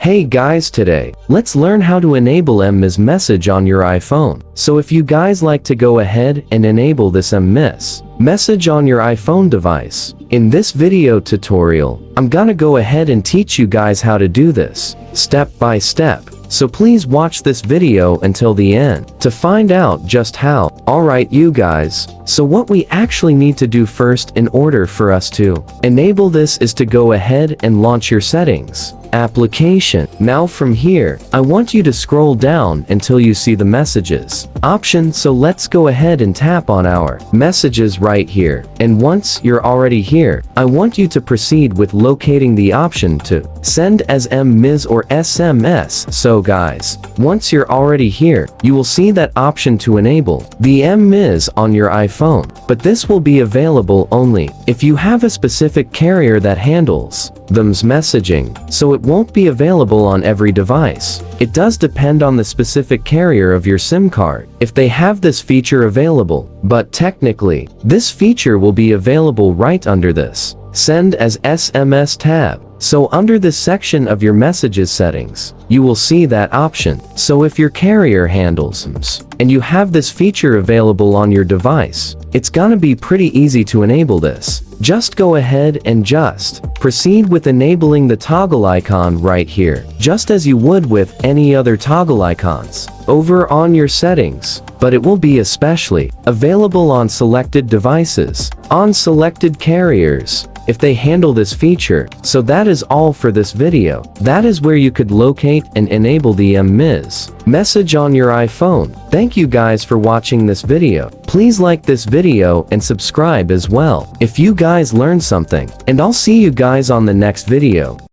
Hey guys, today, let's learn how to enable SMS message on your iPhone. So if you guys like to go ahead and enable this SMS message on your iPhone device, in this video tutorial, I'm gonna go ahead and teach you guys how to do this, step by step. So please watch this video until the end to find out just how. Alright you guys, so what we actually need to do first in order for us to enable this is to go ahead and launch your settings application. Now from here, I want you to scroll down until you see the messages option. So let's go ahead and tap on our messages right here. And once you're already here, I want you to proceed with locating the option to send as SMS or SMS. So guys, once you're already here, you will see that option to enable the SMS on your iPhone. But this will be available only if you have a specific carrier that handles them's messaging, so it won't be available on every device. It does depend on the specific carrier of your SIM card if they have this feature available, but technically, this feature will be available right under this Send as SMS tab. So under this section of your messages settings, you will see that option. So if your carrier handles SMS and you have this feature available on your device, it's gonna be pretty easy to enable this. Just go ahead and just proceed with enabling the toggle icon right here, just as you would with any other toggle icons over on your settings, but it will be especially available on selected devices, on selected carriers, if they handle this feature. So that is all for this video. That is where you could locate and enable the SMS message on your iPhone. Thank you guys for watching this video. Please like this video and subscribe as well if you guys learned something, and I'll see you guys on the next video.